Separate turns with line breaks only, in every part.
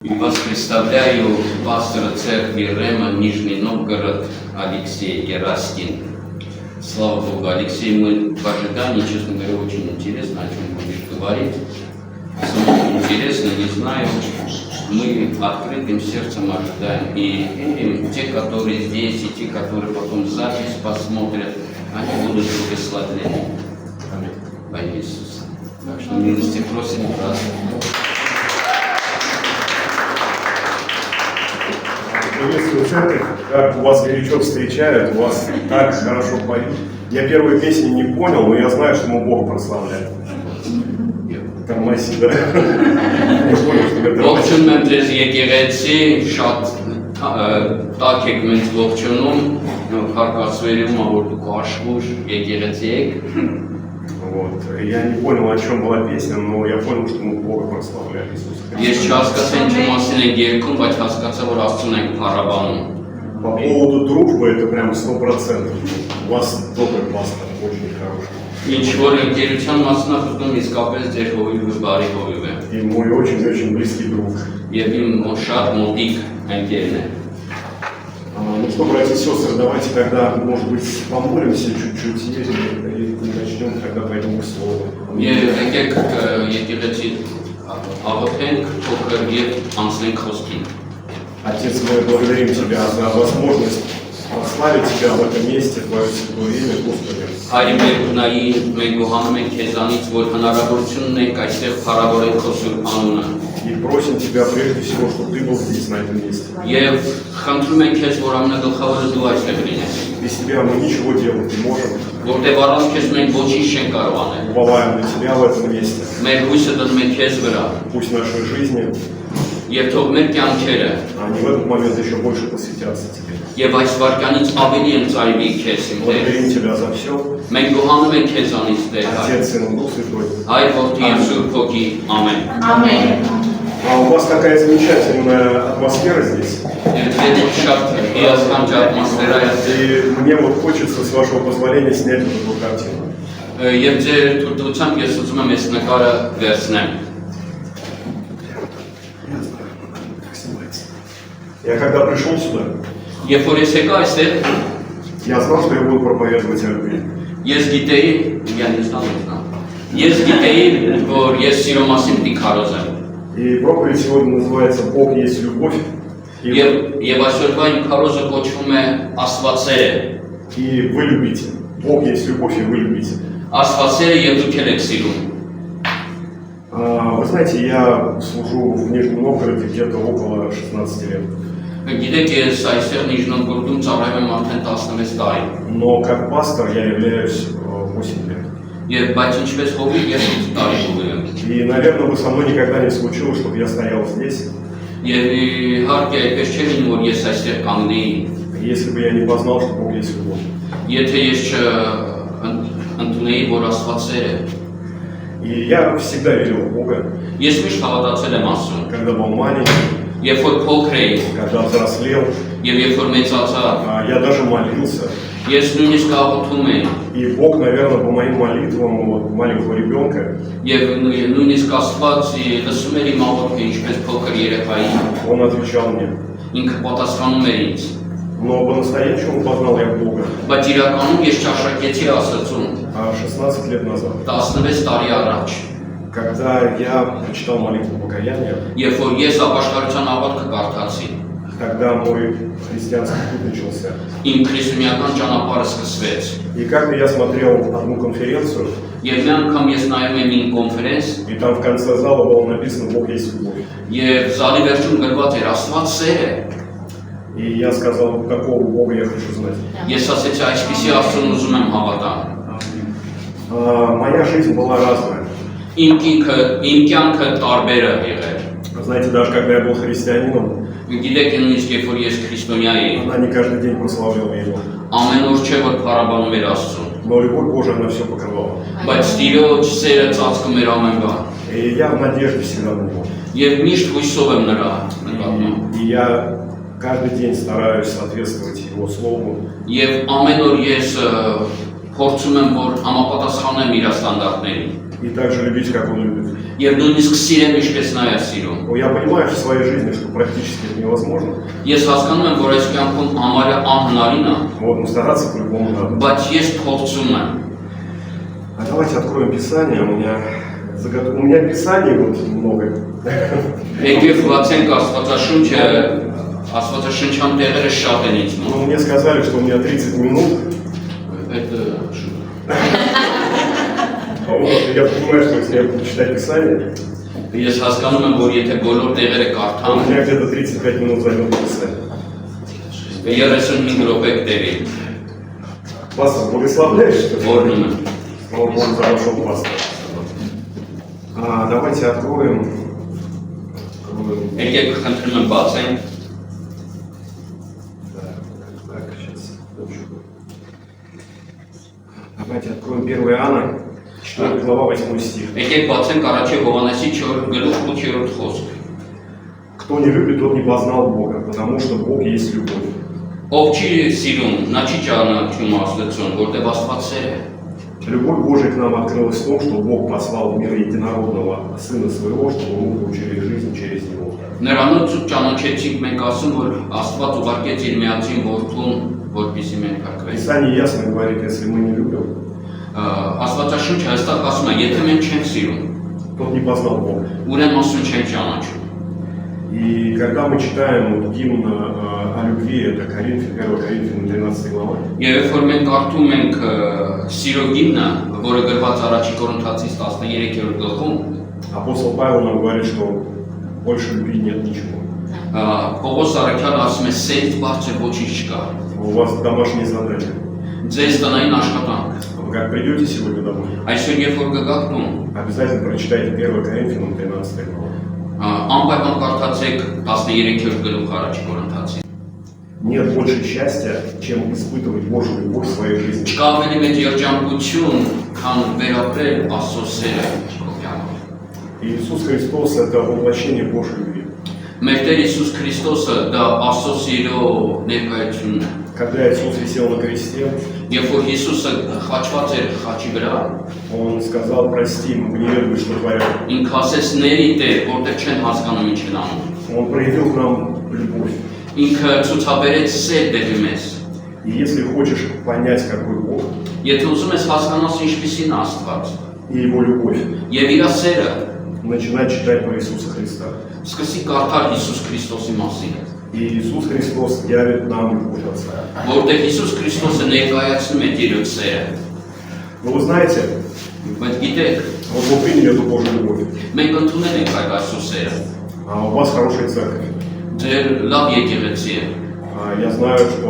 И вас представляю пастора церкви Рема, Нижний Новгород, Алексей Гераскин. Слава Богу, Алексей, мы в ожидании, честно говоря, очень интересно, о чем будешь говорить. Самому интересно, не знаю, мы открытым сердцем ожидаем. И те, которые здесь, и те, которые потом запись посмотрят, они будут благословлены. Во имя Иисуса. Так что милости просим вас.
Приветствую церковь, как вас горячо встречают, вас так хорошо поют. Я первую песню не понял, но я знаю, что мы Бога прославляем. Тормози, да? Не понял, что это
Ողջունում եմ ձեզ եկեղեցի, շատ տակ եք մենք ողջունում, հարկասվերում որ դուք աշխուժ եկեղեցի եք։
Вот. Я не понял, о чем была песня, но я понял, что мы Бога прославляем, Иисуса Христа.
Ես չհասկացա ինչ մասին եք երգում, բայց հասկացա, որ Աստծուն եք փառաբանում։
По поводу дружбы, это прям 100%. У вас добрый пастор, очень хороший.
Ինչ որ ընկերության մասնախոսում իսկապես ձեր հովիվը բարի հովիվ է։
И мой очень-очень близкий друг.
Եվ իմ շատ մոտիկ ընկերն է։
Ну что, братья и сестры, давайте тогда, может быть, помолимся чуть-чуть и начнем, тогда пойдем к Слову.
Եվ եկեք եկեղեցի աղոթենք փոքր եւ անցնենք խոսքին։
Отец, мы благодарим Тебя за возможность прославить Тебя в этом месте, Твое святое имя, Господи.
Հայր մեր ունայի մենք գոհանում ենք քեզանից, որ հնարավորություն ունենք այստեղ փառավորել քո սուրբ անունը։
И просим Тебя прежде всего, чтобы Ты был здесь, на этом месте.
Եվ խնդրում ենք քեզ, որ ամենագլխավորը դու այստեղ լինես։
Без Тебя мы ничего делать не можем.
Որտեղ առանց քեզ մենք ոչինչ չենք կարող անել։
Уповаем на Тебя в этом месте.
Մեր հույսը դնում ենք քեզ վրա։
Пусть наши жизни,
Եվ թող մեր կյանքերը
они в этот момент еще больше посвятятся Тебе.
եւ այս վարքյանից ավելի ընծայվի քեզ իմ Տեր։
Благодарим Тебя за все.
Մենք գոհանում ենք քեզանից Տեր հայր։
Отец, Сын и Дух Святой.
Հայր որդի եւ Սուրբ Հոգի։ Ամեն։
Ամեն։
А у вас такая замечательная атмосфера здесь.
Եվ շատ հիասքանչ ատմոսֆերա է։
И мне вот хочется, с вашего позволения, снять вот эту картину.
Եվ ձեր թույլտվությամբ ես ուզում եմ այս նկարը վերցնեմ։
Я когда пришел сюда,
Երբ որ ես եկա այստեղ,
я знал, что я буду проповедовать о любви.
ես գիտեի, ես գիտեի, որ ես սիրո մասին պիտի քարոզեմ։
И проповедь сегодня называется «Бог есть любовь».
Եվ այսօրվա իմ քարոզը կոչվում է Աստվածերը։
И вы любите. Бог есть любовь, и вы любите.
Աստվածերը եւ դուք եք սիրում։
Вы знаете, я служу в Нижнем Новгороде где-то около 16 лет.
Գիտեք, ես այստեղ Նիժնովգորոդում ծառայում եմ արդեն 16 տարի։
Но как пастор я являюсь 8 лет.
Եվ բայց ինչպես հովիվ ես 8 տարի հովիվ եմ։
И, наверное, бы со мной никогда не случилось, чтобы я стоял здесь,
Եվ իհարկե այդպես չէ լինում, որ ես այստեղ կանգնեի,
если бы я не познал, что Бог есть любовь.
եթե ես չընդունեի, որ Աստվածեր է։
И я всегда верил в Бога,
Ես միշտ հավատացել եմ Աստծուն։
когда был маленький,
Երբ որ փոքր էի,
когда взрослел,
եւ երբ որ մեծացա,
я даже молился.
ես նույնիսկ աղոթում էի,
И Бог, наверное, по моим молитвам вот, маленького ребенка,
եւ նույնիսկ Աստված լսում էր իմ աղոթքը, ինչպես փոքր երեխայի,
Он отвечал мне.
ինքը պատասխանում էր ինձ։
Но по-настоящему познал я Бога
Բայց իրականում ես ճաշակեցի Աստծուն
16 лет назад,
16 տարի առաջ,
когда я прочитал молитву покаяния,
երբ որ ես ապաշխարության աղոթքը կարդացի,
когда мой христианский путь начался.
իմ քրիստոնեական ճանապարհը սկսվեց։
И как-то я смотрел одну конференцию,
Եվ մի անգամ ես նայում եմ իմ կոնֆերենս,
и там в конце зала было написано «Бог есть любовь».
եւ զալի վերջում գրված էր Աստված սեր է։
И я сказал, какого Бога я хочу знать.
Ես ասեցի այսպիսի Աստծուն ուզում եմ հավատալ։
Моя жизнь была разная.
Իմ կյանքը տարբեր է եղել։
Знаете, даже когда я был христианином,
Գիտեք, նույնիսկ երբ որ ես քրիստոնյա էի,
она не каждый день прославляла Его.
ամեն օր չէ որ փառաբանում էր Աստծուն,
Но любовь Божия, она все покрывала.
բայց Տիրոջ սերը ծածկում էր ամեն բան։
И я в надежде всегда на Него.
Եվ միշտ հույսով եմ նրա նկատմամբ։
И я каждый день стараюсь соответствовать Его Слову.
Եվ ամեն օր ես փորձում եմ որ համապատասխանեմ իր ստանդարտներին։
И также любить, как Он любит.
Եվ նույնիսկ սիրեմ ինչպես նա է սիրում։
Но я понимаю в своей жизни, что практически это невозможно.
Ես հասկանում եմ, որ այս կյանքում համարյա անհնարին է,
Вот, но стараться по-любому надо.
բայց ես փորձում եմ։
А давайте откроем Писание. У меня Писаний вот много.
Եկեք բացենք Աստվածաշունչը, Աստվածաշնչյան տեղերը շատ են ինձ մոտ։
Но мне сказали, что у меня 30 минут.
Это շուտ։
Вот, я понимаю, что если я буду читать Писание,
Ես հասկանում եմ, որ եթե բոլոր տեղերը
то у
կարդամ,
меня где-то 35 минут займет Писание.
35 րոպե կտևի,
Пастор, благословляешь, что ли?
որնում եմ։
Слава Богу за вашего пастора. Давайте откроем.
Եկեք խնդրում եմ բացենք
Так, сейчас. Давайте откроем 1 Иоанна, 4 глава, 8 стих.
Եկեք բացենք առաջի Հովհաննեսի 4 գլուխ 8-րդ խոսք։
Кто не любит, тот не познал Бога, потому что Бог есть любовь.
Ով չի սիրում, նա չի ճանաչում Աստծուն, որտեղ Աստված սեր է։
Любовь Божия к нам открылась в том, что Бог послал в мир единородного Сына Своего, чтобы мы получили жизнь через Него.
Նրանից ճանաչեցինք մենք ասում, որ Աստված ուղարկեց իր միածին որդուն, որպեսզի մենք փրկվենք։
Писание ясно говорит, если мы не любим,
Աստվածաշունչը հստակ ասում է, եթե մենք չենք սիրում,
тот не познал Бога.
ուրեմն Աստծուն չենք ճանաչում։
И когда мы читаем вот гимн о любви, это 1 Коринфянам 13 глава,
Եվ երբ որ մենք կարդում ենք սիրո գիմնը, որը գրված առաջի Կորինթացիս 13-րդ գլխում,
апостол Павел нам говорит, что больше любви нет ничего.
Պողոս Արաքյալը ասում է, սերից բարձր ոչինչ չկա։
У вас домашние задания.
Ձեզ տնային աշխատանք։
Вы как придете сегодня домой,
Այսօր երբ որ գաք տուն,
обязательно прочитайте 1 Коринфянам 13 глава.
անպայման կարդացեք 13-րդ գլուխ առաջի Կորինթացիս։
Нет больше счастья, чем испытывать Божью любовь в своей жизни.
Չկա ավելի մեծ երջանկություն, քան վերապրել Աստծո սերը քո կյանքում։
И Иисус Христос – это воплощение Божьей любви.
Մեր Տեր Հիսուս Քրիստոսը դա Աստծո սիրո ներկայությունն է։
Когда Иисус висел на кресте,
Երբ որ Հիսուսը խաչված էր խաչի վրա,
Он сказал: прости, мы не ведаем, что творят.
ինքը ասեց ների Տեր, որտեղ չեն հասկանում ինչ են անում։
Он проявил к нам любовь.
Ինքը ցուցաբերեց սեր դեպի մեզ։
И если хочешь понять, какой Бог
Եթե ուզում ես հասկանալ ինչպիսին է Աստված
и Его любовь,
եւ իր սերը,
начинай читать про Иисуса Христа.
սկսի կարդալ Հիսուս Քրիստոսի մասին,
И Иисус Христос явит нам любовь Отца.
որտեղ Հիսուս Քրիստոսը ներկայացնում է Տիրոջ սերը։
Но вы знаете,
Բայց գիտեք,
вот мы приняли эту Божью любовь,
մենք ընդունել ենք այդ Աստծո սերը։
а у вас хорошая церковь.
Ձեր լավ եկեղեցի է։
Я знаю, что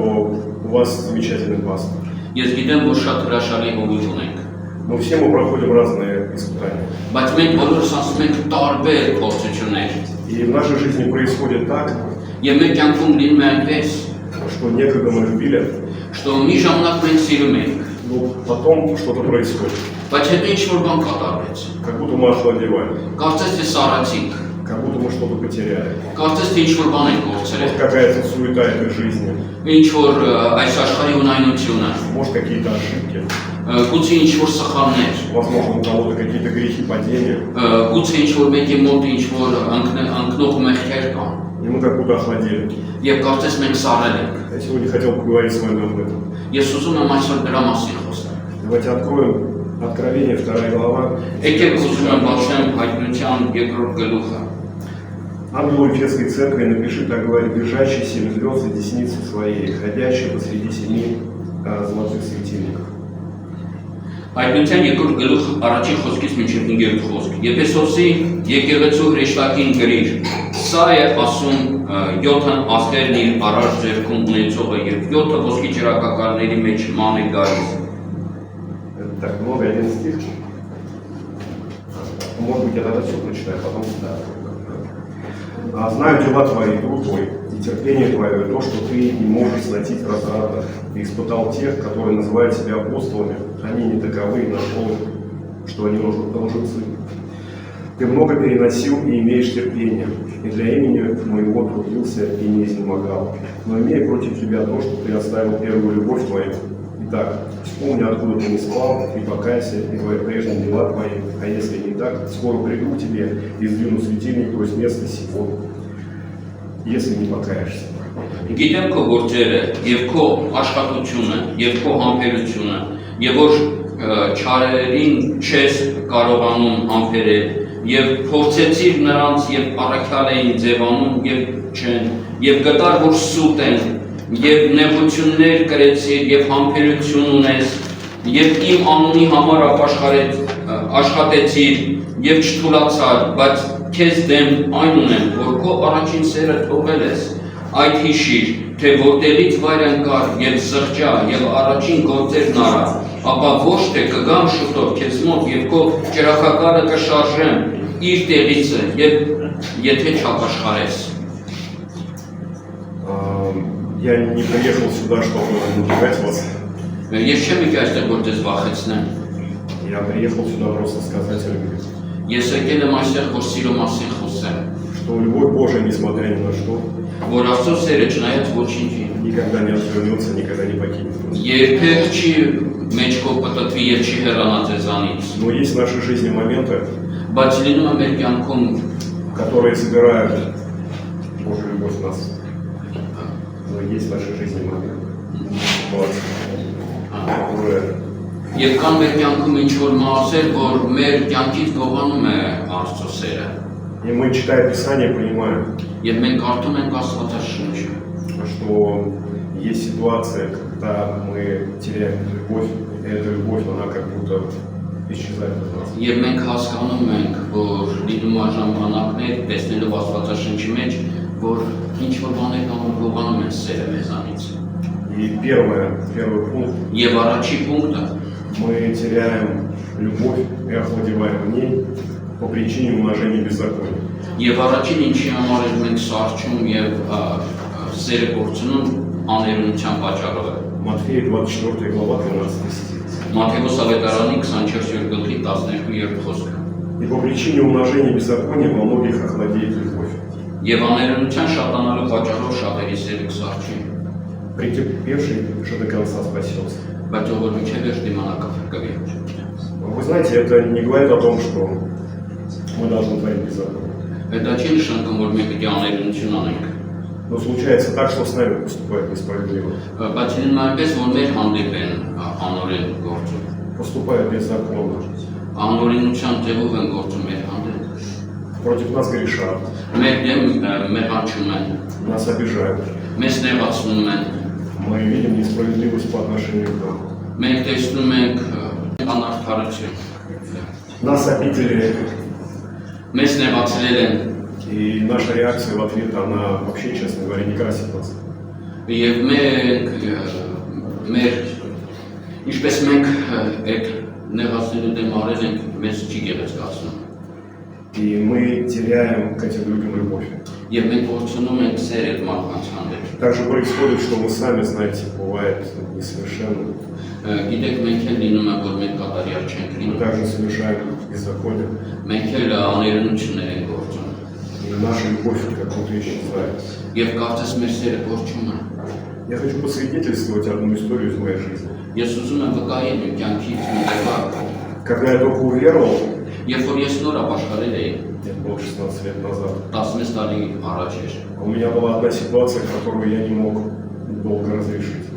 у вас замечательный пастор.
Ես գիտեմ, որ շատ հրաշալի հովիվ ունենք,
Но все мы проходим разные испытания.
բայց մենք բոլորս ասում ենք տարբեր փորձություններ։
И в нашей жизни происходит так,
Եվ մեր կյանքում լինում է այնպես,
что некогда мы любили,
что մի ժամանակ մենք սիրում ենք,
но потом что-то происходит.
բայց հետո ինչ-որ բան կատարվեց։
Как будто мы охладевали,
Կարծես թե սառացինք,
как будто мы что-то потеряли.
կարծես թե ինչ-որ բան ենք կորցրել,
Вот какая-то суета этой жизни,
ինչ-որ այս աշխարհի ունայնությունը,
может какие-то ошибки,
գուցե ինչ-որ սխալներ,
возможно у кого-то какие-то грехи, падения.
գուցե ինչ-որ մեկի մոտ ինչ-որ ընկնող մեղքեր կան,
И мы как будто охладели.
եւ կարծես մենք սառել ենք։
Я сегодня хотел поговорить с вами об этом.
Ես уզում եմ այսօր դրա մասին խոսել։
Давайте откроем Откровение, 2 глава.
Եկեք ուզում եմ բացեմ Հայտնության 2-րդ գլուխը։
Ангелу Ефесской церкви напиши, так говорит, держащий 7 звезд и десницы своей, ходящий посреди 7 золотых светильников.
Հայտնության 2-րդ գլուխ առաջին խոսքից մինչև 5-րդ խոսք։ Եփեսոսի եկեղեցու հրեշտակին գրիր. Սա է ասում 7 ազգերն իր առաջ ձեռքում ունեցողը եւ 7 ոսկի ճրագակալների մեջ ման է գալիս։
Это так много, один стих. Может быть, я тогда все прочитаю, потом знаю дела твои, труд твой, и терпение твое, то, что ты не можешь сносить разврата. Ты испытал тех, которые называют себя апостолами. Они не таковы, и нашел, что они лжецы. Ты много переносил и имеешь терпение, и для имени моего трудился и не изнемогал. Но имея против тебя то, что ты оставил первую любовь твою. Итак, вспомни, откуда ты не спал, и покайся, и твои прежние дела твои. А если не так, скоро приду к тебе и сдвину светильник, то есть место сего, если не покаешься.
Գիտեմ քո գործերը եւ քո աշխատությունը եւ քո համբերությունը եւ որ չարերին չես կարողանում համբերել եւ փորձեցիր նրանց եւ առաքյալ էին ձևանում եւ չեն եւ գտար որ սուտ են եւ նեղություններ կրեցիր եւ համբերություն ունես եւ իմ անունի համար աշխատեցիր եւ չթուլացար բայց քեզ դեմ այն ունեմ որ քո առաջին սերը թողել ես Այդ հիշիր, թե որտեղից վայր ընկար և զղջա և առաջին գործերն արա, ապա ոչ թե կգամ շուտով քեզ մոտ և քո ճրախակարը կշարժեմ իր տեղիցը և եթե չապաշխարես։
Я не приехал сюда, чтобы напугать вас.
Ես չեմ եկել այստեղ որ ձեզ վախեցնեմ։
Я приехал сюда просто сказать о любви.
Ես եկել եմ այստեղ որ սիրո մասին խոսեմ։
Что любовь Божия, несмотря ни на что,
որ Աստծո սերը չնայած ոչինչի
никогда не отвернется, никогда не покинет.
երբեք չի մեջքով պտտվի և չի հեռանա ձեզանից։
Но есть в нашей жизни моменты,
բայց լինում է մեր կյանքում
которые собирают Божью любовь в нас. Но есть в нашей жизни моменты, которые
Եվ կան մեր կյանքում ինչ-որ մասեր, որ մեր կյանքից գողանում է Աստծո սերը։
И мы, читая Писание, понимаем,
Եվ մենք կարդում ենք Աստվածաշունչը,
что есть ситуация, когда мы теряем любовь, и эта любовь, она как будто исчезает из нас.
Եվ մենք հասկանում ենք, որ լինում է ժամանակներ, տեսնելով Աստվածաշունչի մեջ, որ ինչ-որ բաներ կան, որ գողանում են սերը մեզանից։
И первый пункт,
Եվ առաջի պունկտը
мы теряем любовь и охладеваем в ней по причине умножения беззакония.
Եվ առաջին ինչի համար ենք մենք սարճում եւ սերը գործունում աներունության պատճառով է։
Матфея 24 глава 12 стих.
Մատթեոս ավետարանի 24-րդ գլխի 12-րդ խոսքը։
И по причине умножения беззакония во многих охладеет любовь.
Եվ աներունության շատանալու պատճառով շատերի սերը կսարճի։
Претерпевший же до конца спасется.
Բայց ով որ միջև էր դիմանա կփրկվի։
Вы знаете, это не говорит о том, что мы должны творить беззаконие.
Դա չի նշանակում, որ մենք պետք է աներունություն անենք։
Но случается так, что с нами поступают несправедливо.
Բայց լինում է այնպես, որ մեր հանդեպ են անօրեն գործում։
Поступают беззаконно.
Անօրենության ձևով են գործում մեր հանդեպ։
Против нас грешат.
Մեր դեմ մեղանչում են,
Нас обижают.
մեզ նեղացնում են,
Мы видим несправедливость по отношению к нам.
մենք տեսնում ենք անարդարություն։
Нас обидели,
Մեզ նեղացրել են
и наша реакция в ответ, она вообще, честно говоря, не красит нас.
եւ ինչպես մենք այդ նեղացնելու դեմ արել ենք, մեզ չի գեղեցկացնում։
И мы теряем к этим людям любовь.
Եվ մենք գործունում ենք սեր այդ մարդկանց հանդեպ։
Также происходит, что мы сами, знаете, бывает несовершенны.
Գիտեք, մենք էլ լինում է, որ մենք կատարյալ չենք
Мы
լինում։
также совершаем беззаконие.
Մենք էլ աներունություններ ենք գործում։
И наша любовь как будто исчезает.
Եվ կարծես մեր սերը գործում է։
Я хочу посвидетельствовать одну историю из моей жизни.
Ես ուզում եմ վկայել իմ կյանքից մի դեպք։
Когда я только уверовал,
Երբ որ ես նոր ապաշխարել էի,
это было 16 лет назад,
16 տարի առաջ էր,
у меня была одна ситуация, которую я не мог долго разрешить.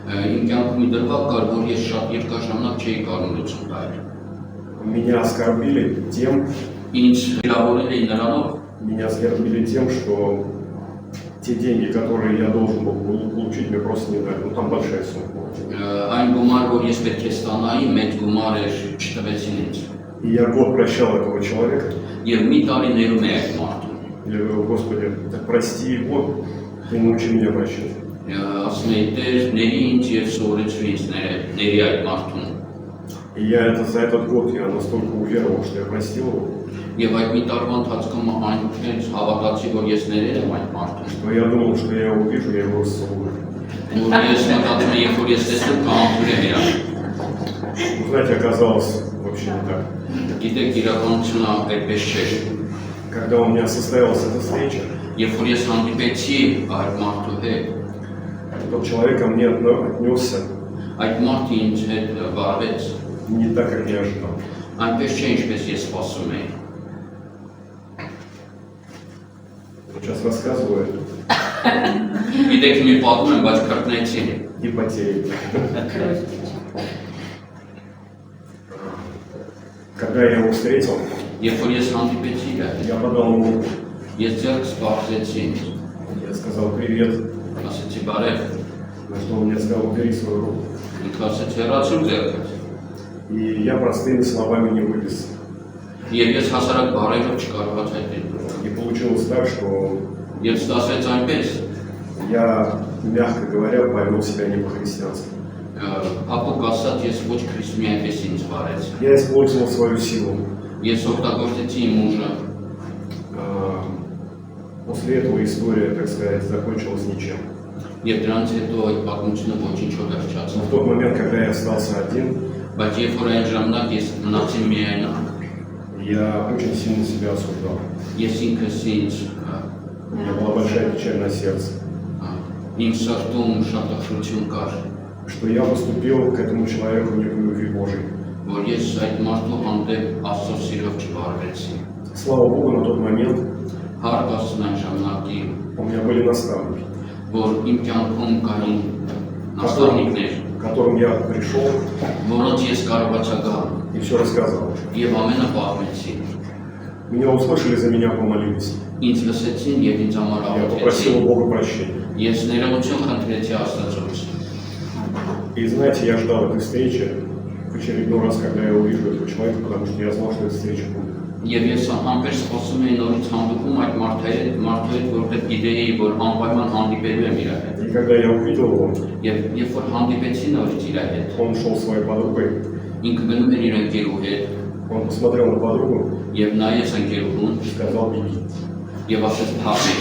իմ կյանքում մի դրվագ կար, որ ես շատ երկար ժամանակ չէի կարող լուծում տալ։
Меня оскорбили тем,
Ինձ վիրավորել էին նրանով,
что те деньги, которые я должен был получить, мне просто не дали. Ну там большая сумма была.
այն գումար, որ ես պետք է ստանայի, մեծ գումար էր, չտվեցին ինձ։
И я год прощал этого человека.
Եվ մի տարի ներում է այդ մարդուն։
Я говорю, Господи, так прости его, ты научи меня прощать.
Ասում էի, Տեր, ների ինձ եւ սովորեցրու ինձ ների այդ մարդուն։
И я за этот год я настолько уверовал, что я простил его,
Եվ այդ մի տարվա ընթացքում այնքան հավատացի, որ ես ներել եմ այդ մարդուն։
что я думал, что я его увижу, я его расцелую.
Որ ես մտածում եմ, երբ որ ես տեսնում կանխուրեմ իրան։
Вы знаете, оказалось вообще не так.
Գիտեք, իրականությունը այդպես չէր։
Когда у меня состоялась эта встреча,
Երբ որ ես հանդիպեցի այդ մարդու հետ,
тот человек ко мне отнесся
Այդ մարդը ինձ հետ վարվեց
не так, как я ожидал.
այնպես չէ, ինչպես ես սպասում էի։
Сейчас рассказываю
Գիտեք, մի պատում եմ, բայց կրկնեցի։
и потею. Когда я его встретил,
Երբ որ ես հանդիպեցի իր հետ,
я подал ему руку.
ես ձեռքս բարձեցի,
Я сказал привет,
ասեցի բարև,
на что он мне сказал убери свою руку.
ինքը ասեց հեռացրու ձեռքս։
И я простыми словами не выписал.
Եվ ես հասարակ բարերով չկարողացա այդ
И получилось так, что
Եվ ստացվեց այնպես,
я, мягко говоря, повел себя не по-христиански.
հապուկ ասած ես ոչ քրիստոնյա այնպես ինձ վարեց։
Я использовал свою силу.
Ես օգտագործեցի իմ ուժը,
После этого история, так сказать, закончилась ничем.
եւ դրանից հետո այդ պատմությունը ոչինչով
Но
վերջացավ։
в тот момент, когда я остался один,
Բայց երբ որ այն ժամանակ ես մնացի միայնակ,
я очень сильно себя осуждал.
ես ինքս ինձ
У меня была большая печаль на сердце,
իմ սրտում շատ ախրություն կար,
что я поступил к этому человеку не по любви Божией.
որ ես այդ մարդու հանդեպ Աստծո սիրով չվարվեցի։
Слава Богу, на тот момент
Հարկ Աստծուն այն ժամանակի,
у меня были наставники,
որ իմ կյանքում կային նաստավնիկներ,
к которым я пришел
որոնց ես կարողացա գալ
и все рассказывал.
եւ ամենը պահվեցի։
Меня услышали, за меня помолились.
Ինձ լսեցին եւ ինձ համար
Я попросил
աղոթեցին։
у Бога прощения.
Ես ներողություն խնդրեցի Աստծուց։
И знаете, я ждал этой встречи в очередной раз, когда я увижу этого человека, потому что я знал, что эта встреча будет.
Եվ ես անպերս խոսում էի նորից հանդիպում այդ մարդու հետ, որտեղ գիտեի, որ անպայման հանդիպելու եմ իր հետ։
И когда я увидел его,
Եվ երբ որ հանդիպեցի норից իր հետ,
он шел своей подругой,
ինքը գնում էր իր ընկերու հետ
он посмотрел на подругу
եւ նայեց ընկերուհուն
и сказал «беги».
եւ ասեց թափի։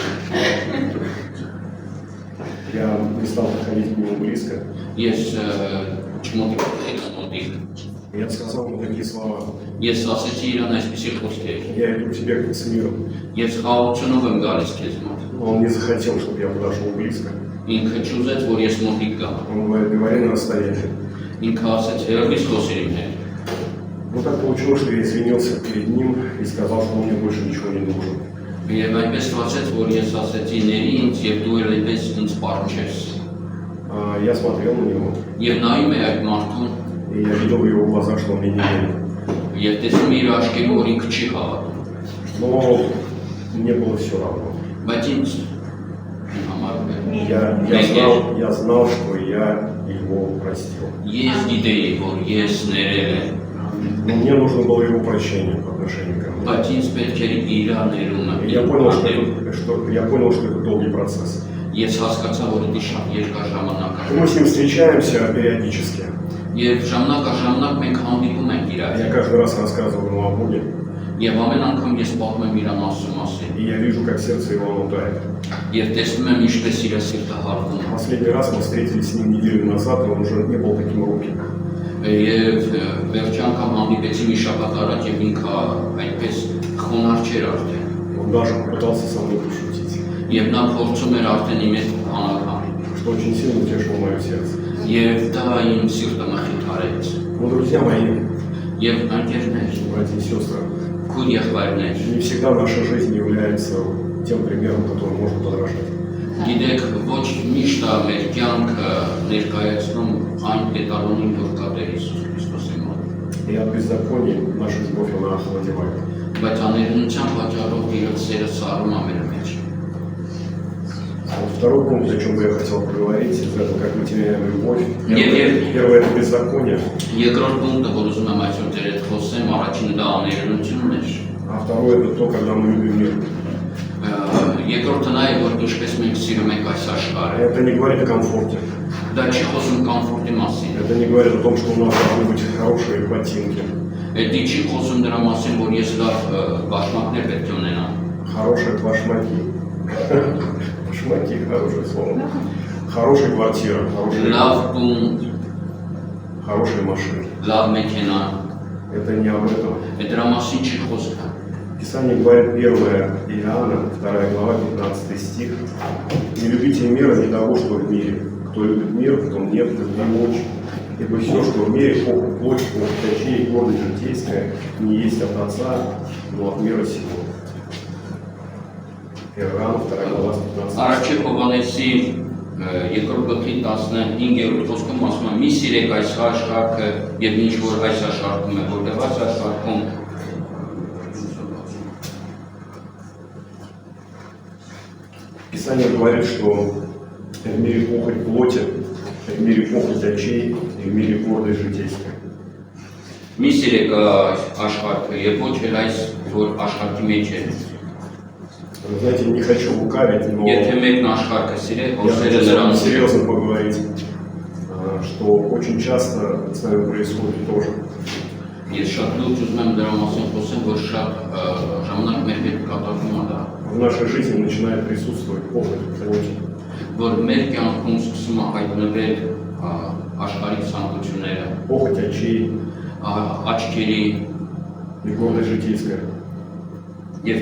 Я не стал подходить к нему близко.
Ես չմոտիկ։
Я сказал ему такие слова.
Ես ասեցի իրան այսպիսի խոսքեր։
Я иду к тебе как с миром.
Ես խաղաղությունով եմ գալիս քեզ մոտ։
Он не захотел, чтобы я подошел близко.
Ինքը չուզեց, որ ես մոտիկ գամ։
Он говорит, говори на расстоянии.
Ինքը ասեց հերվից խոսիր իմ հետ։
Ну так получилось, что я извинился перед ним и сказал, что он мне больше ничего не нужен.
Եվ այնպես ստացվեց, որ ես ասեցի ների ինձ եւ դու էլ այնպես ինձ պարուչես։
Я смотрел на него,
Եվ նայում էի այդ մարդուն
и я видел в его глазах, что он мне не верит.
եւ տեսնում էի իր աչքերում, որ ինքը չի հավատում։
Но мне было все равно.
Բայց ինձ համար
Я знал, что я его простил.
ես գիտեի, որ ես ներել եմ,
Но мне нужно было его прощение по отношению ко мне.
բայց ինձ պետք էր իր ներումը։
И я понял, что это долгий процесс.
Ես հասկացա, որ դա շատ երկար ժամանակ
И мы с ним встречаемся периодически.
է։ Եվ ժամանակ մենք հանդիպում ենք իր
Я
հետ։
каждый раз рассказываю ему о Боге,
Եվ ամեն անգամ ես պատմում եմ իրան Աստծո մասին։
и я вижу, как сердце его анутает.
Եվ տեսնում եմ ինչպես իր սիրտը հարգում է։
Последний раз мы встретились с ним неделю назад, и он уже не был таким робким.
Եվ վերջի անգամ հանդիպեցի մի շաբաթ առաջ եւ ինքը այդպես խոնարհ չէր արդեն։
Он даже пытался со мной пошутить,
Եվ նա փորձում էր արդեն իմ հետ անալքան։
что очень сильно утешило мое сердце.
Եվ դա իմ սիրտը մխիթարեց։
Но, друзья мои,
Եվ ընկերներ,
братья и сестры,
քույր եղբայրներ,
не всегда наша жизнь является тем примером, которым можно подражать.
գիտեք, ոչ միշտ է մեր կյանքը ներկայացնում այն պետալոնին, որ կա Տեր Հիսուս Քրիստոսի մոտ։
И от беззакония наша любовь, она охладевает.
Բայց աներնության պատճառով Տիրոջ սերը սառում է մեր մեջ։
Вот второй пункт, о чем бы я хотел поговорить, из этого, как мы теряем любовь.
Нет.
Первое – это беззаконие,
Երկրորդ պունկտը, որ ուզում եմ այսօր ձեր հետ խոսեմ, առաջինը դա աներնությունն էր։
а второе – это то, когда мы любим мир.
Երկրորդը նա է, որ ինչպես մենք սիրում ենք այս աշխարհը։
Это не говорит о комфорте.
Դա չի խոսում կոմֆորտի մասին։
Это не говорит о том, что у нас должны быть хорошие ботинки,
Դա չի խոսում դրա մասին, որ ես լավ բաշխանքներ պետք է ունենամ։
хорошие башмаки. Башмаки – хорошее слово. Хорошая квартира,
Լավ տուն,
хорошие машины.
լավ մեքենա,
Это не об этом.
դրա մասին չի խոսքը։
Писание говорит 1 Иоанна, 2 глава, 15 стих. «Не любите мира, не того, что в мире. Кто любит мир, в том нет любви Отче». Ибо все, что в мире, похоть плоть, похоть очей, гордость житейская, не есть от Отца, но от мира сего. Иоанн, 2 глава, 15.
Առաջի Հովհաննեսի երկրորդ գլխի 15-րդ խոսքում ասում է՝ մի սիրեք այս աշխարհը եւ ինչ որ այս աշխարհում է, որտեղ այս աշխարհում
Писание говорит, что в мире похоть плоти, в мире похоть очей и в мире гордость житейская.
մի սիրեք աշխարհը եւ ոչ էլ այս որ աշխարհի մեջ է։
Вы знаете, не хочу лукавить, но
Եթե մեկն աշխարհը սիրե,
я
ոսերը
хочу с вами
նրան
серьезно поговорить, что очень часто с нами происходит тоже.
Ես շատ լուրջ ուզում եմ դրա մասին խոսեմ, որ շատ ժամանակ մեր հետ կատարվում է դա,
В нашей жизни начинает присутствовать похоть плоти.
որ մեր կյանքում սկսում է հայտնվել աշխարհի ցանկությունները,
Похоть очей
աչքերի
и гордость житейская.
եւ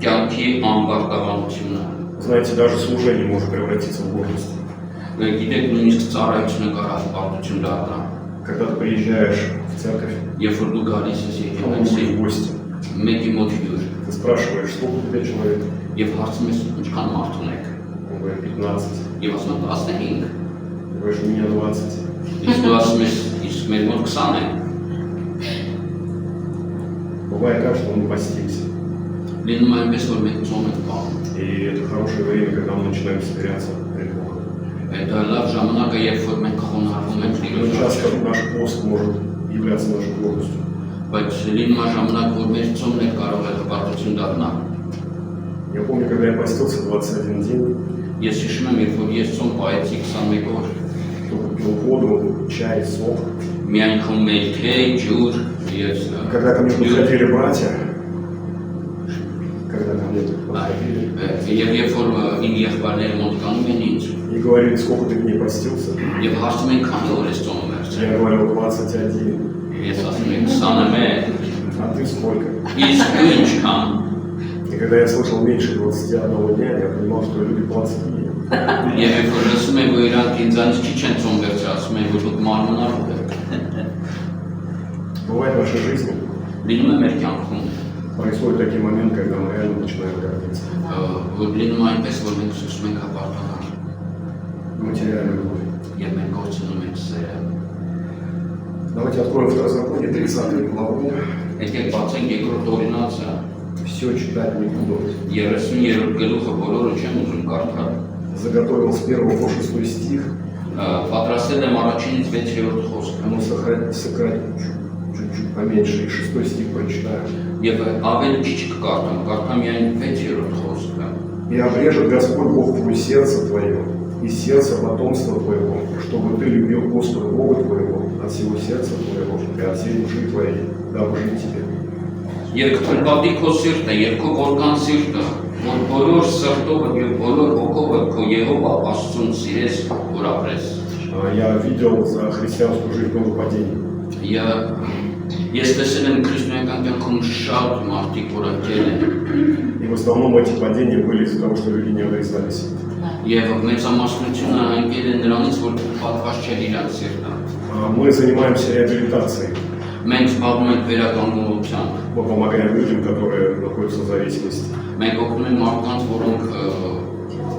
կյանքի անբարտավանությունը։
Знаете, даже служение может превратиться в гордость.
Գիտեք, նույնիսկ ծառայությունը կարող է բարդություն դառնա։
Когда ты приезжаешь в церковь,
Երբ որ դու գալիս ես եկեղեցի,
в гости,
մեկի մոտ հյուր
ты спрашиваешь, сколько у тебя человек?
եւ հարցում ես ինչքան մարդ ունեք,
Он говорит, 15.
եւ ասում եմ 15,
Ты говоришь, у меня 20.
իսկ դու ասում ես իսկ մեր մոտ 20 է։
Бывает так, что мы постимся.
Լինում է այնպես, որ մենք ծոմ ենք պահում։
И это хорошее время, когда мы начинаем смиряться пред Богом.
Դա լավ ժամանակ է, երբ որ մենք խոնարհվում ենք
Но
Տիրոջ
часто
առջև,
наш пост может являться нашей гордостью.
բայց լինում է ժամանակ, որ մեր ծոմն էլ կարող է հպարտություն դառնալ։
Я помню, когда я постился 21 день,
Ես հիշում եմ, երբ որ ես ծոմ պահեցի 21 օր,
только пил воду, чай, сок.
միայն խմում էի թեյ, ջուր, ես
Когда ко мне подходили братья,
Եվ երբ որ իմ եղբայրները մոտկանում են ինձ,
и говорили, сколько ты дней постился.
եւ հարցում են քանի օր ես ծոմում ես։
Я говорил 21.
Ես ասում եմ 21,
А ты сколько?
իսկ դու ինչքան։
И когда я слышал меньше 21 дня, я понимал, что люди плотские.
Եվ երբ որ լսում եմ, որ իրանք ինձանից քիչ են ծոմ վերցրել, ասում են, որ դուք մարմնարու եք։
Бывает в нашей жизни,
Լինում է մեր կյանքում,
происходит такие моменты, когда мы реально начинаем гордиться.
որ լինում է այնպես, որ մենք սկսում ենք հպարտանալ
Материальной любовью.
եւ մենք գործում ենք սերը։
Давайте откроем Второзаконие, 30 главу.
Եկեք բացենք երկրորդ օրինացը,
Все читать не буду.
30-րդ գլուխը բոլորը չեմ ուզում կարդալ։
Заготовил с 1 по 6 стих.
Պատրաստել եմ առաջինից 6-րդ խոսքը
Но сократить чуть-чуть поменьше. И 6 стих прочитаем.
եւ ավելի քիչ կկարդամ, կարդամ միայն 6-րդ խոսքը։
И обрежет Господь Бог твое сердце твое и сердце потомства твоего, чтобы ты любил Господа Бога твоего от всего сердца твоего и от всей души твоей, дабы жить тебе.
Եվ կփրկատի քո սիրտը, եւ քո որքան սիրտը, որ բոլոր սրտով եւ բոլոր հոգով քո Եհովա Աստծուն սիրես, որ ապրես։
Я видел за христианскую жизнь много падений.
Ես տեսել եմ քրիստոնեական կյանքում շատ մարդիկ, որ ընկել են,
И в основном эти падения были из-за того, что люди не обрезались.
եւ մեծամասնությունը ընկել են նրանից, որ պատված չէր իրանց սիրտը։
Мы занимаемся реабилитацией.
Մենք զբաղվում ենք վերականգնությամբ։
Мы помогаем людям, которые находятся в зависимости.
Մենք օգնում ենք մարդկանց, որոնք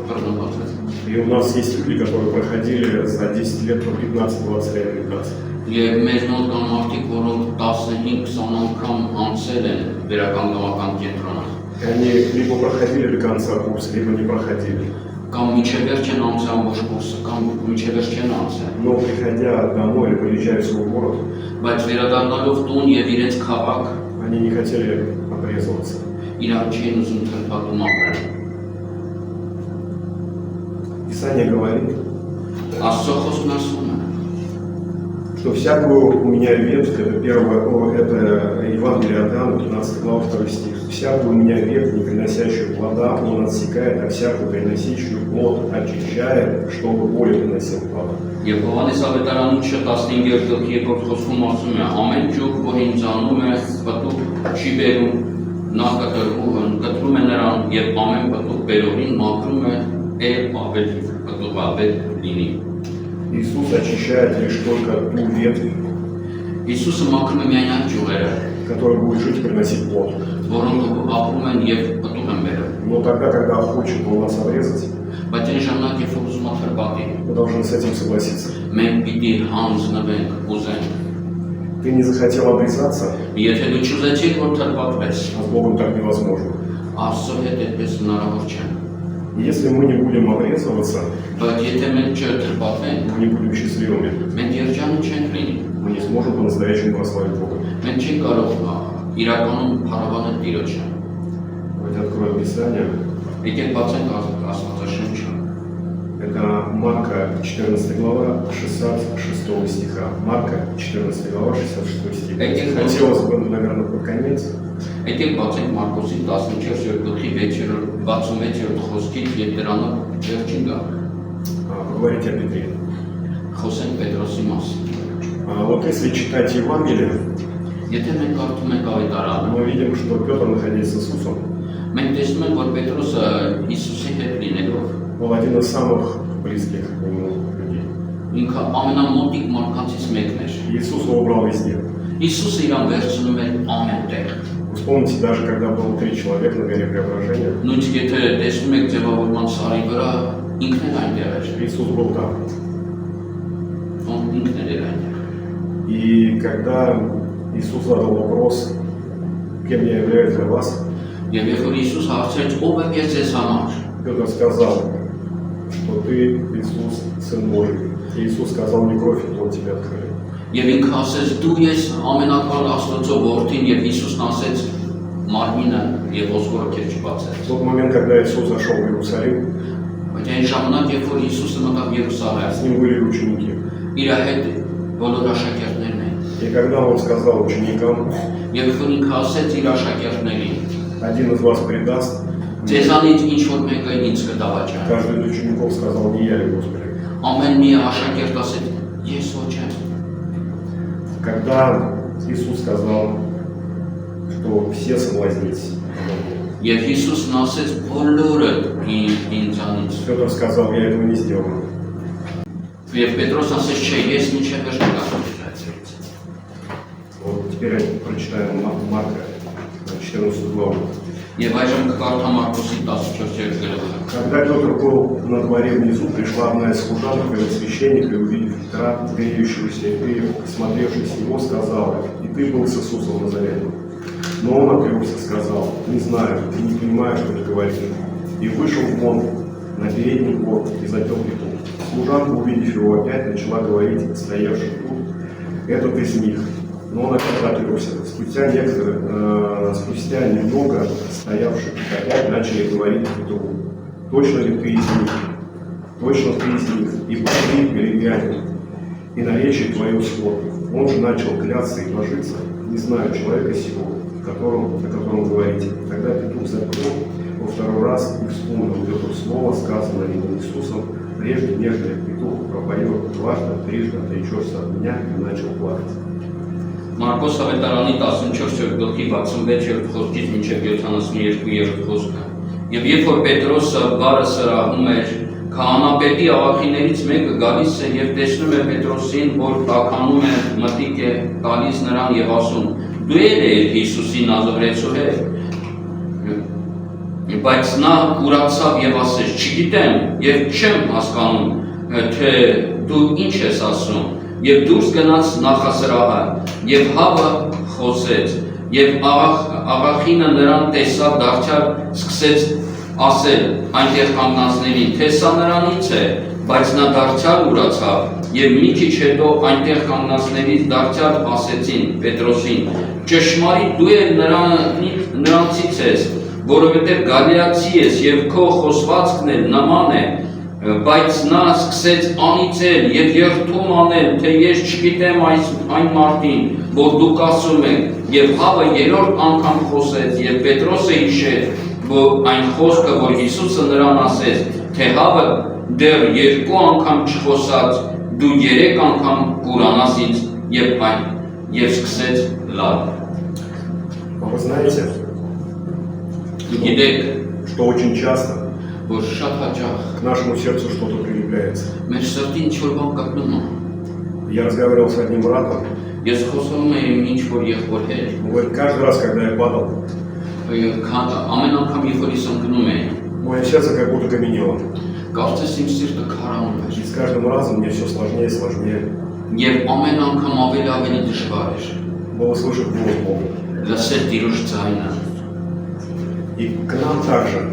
բռնված են։
И у нас есть люди, которые проходили за 10 лет по 15-20 реабилитаций.
Եվ մեր մոտ կան մարդիկ, որոնք 15-20 անգամ անցել են վերականգնական կենտրոնը։
И они либо проходили до конца курса, либо не проходили.
Կամ միջև վերջ են անցել ամբողջ կուրսը, կամ միջև վերջ չեն анցել։
Но приходя домой или приезжая в свой город,
Բայց վերադառնալով տուն եւ իրենց քաղաք,
они не хотели обрезываться.
իրար չեն ուզում թրփատում ապրել։
Писание говорит,
Աստծո խոսքն ասում է,
что всякую у меня ветвь, это Евангелие от Иоанна, 15 глава, 2 стих. Всякую у меня ветвь, не приносящую плода, он отсекает, а всякую приносящую плод очищает, чтобы более приносил плода.
Եվ Հովհաննես ավետարանում 15-րդ գլխի 2-րդ խոսքում ասում է. Ամեն ջուր, որ ինձ անում է, պտուղ չի բերում, նա կտրում է նրան եւ ամեն պտուղ բերողին մաքրում է, այլ ավելի պտուղ ավելի լինի։
И Иисус очищает лишь только ту ветвь,
Հիսուսը մաքրում է միայն այն ճյուղերը,
которая будет жить и приносить плод.
որոնք ապրում են եւ պտուղ են բերում։
Но тогда, когда хочет Он нас обрезать,
Բայց այն ժամանակ, երբ որ ուզում է թրբատի,
мы должны с этим согласиться.
մենք պիտի հանձնվենք, ուզենք։
Ты не захотел обрезаться,
Եթե դու չուզեցիր, որ թրբատվես,
а с Богом так невозможно.
Աստծո հետ այդպես հնարավոր չէ։
И если мы не будем обрезываться,
Բայց եթե մենք չթրբատվենք,
мы не будем счастливыми.
մենք երջանիկ չենք լինի։
Мы не сможем по-настоящему прославить Бога.
Մենք չենք կարող իրականում փառաբանել Տիրոջը։
Давайте откроем Писание.
Եկեք բացենք Աստվածաշունչը։
Это Марка 14 глава 66 стиха. Марка 14 глава 66 стих. Хотелось бы, наверное, под конец.
Եկեք բացենք Մարկոսի 14-րդ գլխի 66-րդ խոսքից եւ դրանով վերջին գա։
Поговорить о Петре.
Խոսենք Պետրոսի մասին։
Вот если читать Евангелие,
Եթե մենք կարդում ենք Ավետարանը,
мы видим, что Петр, находясь с Иисусом,
մենք տեսնում ենք, որ Պետրոսը Հիսուսի հետ լինելով
был один из самых близких к нему людей.
ինքը ամենամոտիկ մարդկանցից մեկն էր։
Иисус его брал везде.
Հիսուսը իրան վերցնում էր ամեն տեղ։
Вы вспомните, даже когда было 3 человека на горе Преображения,
Նույնիսկ եթե տեսնում եք ձևավորման սարի վրա, ինքն էլ այնտեղ էր։
Иисус был там.
Ինքն էլ էր այնտեղ։
И когда Иисус задал вопрос, кем я являюсь для вас,
Եվ երբ որ Հիսուս հարցրեց ով եմ ես ձեզ համար,
Петр сказал, что ты, Иисус, Сын Божий. И Иисус сказал, не кровь и плоть тебя открыли.
եւ ինքը ասեց դու ես ամենակալ Աստծո որդին եւ Հիսուսն ասեց մարմինը եւ ոսկորը քեզ չբացեց։
В тот момент, когда Иисус зашел в Иерусалим,
Բայց այն ժամանակ երբ որ Հիսուսը մտավ Երուսաղեմ,
с ним были ученики.
իր հետ բոլոր աշակերտներն էին։
И когда он сказал ученикам,
Երբ որ ինքը ասեց իր աշակերտներին,
один из вас предаст,
ձեզանից ինչ որ մեկը ինձ կդավաճա։
каждый из учеников сказал, не я ли, Господи.
Ամեն մի աշակերտ ասեց ես ոչ եմ։
Когда Иисус сказал, что все соблазнились,
Եվ Հիսուսն ասեց բոլորը ինձանից։
Петр сказал, я этого не сделаю.
Եվ Պետրոսն ասեց չէ, ես մինչև վերջ կգամ։
Вот теперь прочитаем Марка 14 главу.
Եվ այժմ կկարդամ Մարկոսի 14-րդ գլուխը։
Когда Петр был на дворе внизу, пришла одна из служанок первосвященника, и увидев Петра, греющегося и смотревшись с него, сказала, и ты был с Иисусом Назаретом. Но он отрекся, сказал, не знаю и не понимаю, что ты говоришь. И вышел вон на передний двор и запел петух. Служанка, увидев его опять, начала говорить стоявшим тут, этот из них. Но он опять отрекся. Спустя немного стоявшие опять начали говорить петуху. Точно ли ты из них? Точно ты из них, ибо ты галилеянин, и наречие твое сходно. Он же начал клясться и божиться, не знаю человека сего, о котором говорите. Тогда петух запел во второй раз и вспомнил это слово, сказанное ему Иисусом, прежде нежели петух пропоет дважды, трижды отречешься от меня, и начал плакать.
Մարկոս ավետարանի 14-րդ գլխի 66-րդ խոսքից մինչև 72-րդ խոսքը։ Եվ երբ որ Պետրոսը բարը սրահում էր, քահանապետի աղախիներից մեկը գալիս է եւ տեսնում է Պետրոսին, որ տաքանում է, մտիկ է տալիս նրան եւ ասում. Դու ես Հիսուսի Նազարեթցու հետ։ Բայց նա ուրացավ եւ ասեց. Չգիտեմ եւ չեմ հասկանում, թե դու ինչ ես ասում։ Եվ դուրս գնաց նախասրահը, եւ հավը խոսեց, եւ աղախինը նրան տեսավ, դարձյալ սկսեց ասել այնտեղ կանգնածներին, թե սա նրանից է, բայց նա դարձյալ ուրացավ, եւ մի քիչ հետո այնտեղ կանգնածներից դարձյալ ասեցին Պետրոսին. ճշմարիտ դու ես նրանցից ես, որովհետեւ գալիացի ես եւ քո խոսվածքն էլ նման է, բայց նա սկսեց անիծել եւ երթում անել, թե ես չգիտեմ այն մարդին, որ դուք ասում եք, եւ հավը երրորդ անգամ խոսեց, եւ Պետրոսը հիշեց, որ այն խոսքը, որ Հիսուսը նրան ասեց, թե հավը դեռ երկու անգամ չխոսած, դու 3 անգամ կուրանաս ինձ եւ սկսեց լալ։
Вы знаете,
Գիտեք,
что очень часто
որ շատ հաճախ
к нашему сердцу что-то прилипает. прикрепляется.
Մեր սրտին ինչ որ բան կապնում է։
Я разговаривал с одним братом,
Ես խոսում եմ ինչ որ եղբոր հետ,
он говорит, каждый раз, когда я падал,
ամեն անգամ երբ որ ես ընկնում եմ,
мое сердце как будто каменело.
կարծես իմ սիրտը քարանում
И
էր։
с каждым разом мне все сложнее и сложнее
Եվ ամեն անգամ ավելի դժվար էր
было слышать голос Бога.
լսել Տիրոջ ձայնը։
И к нам также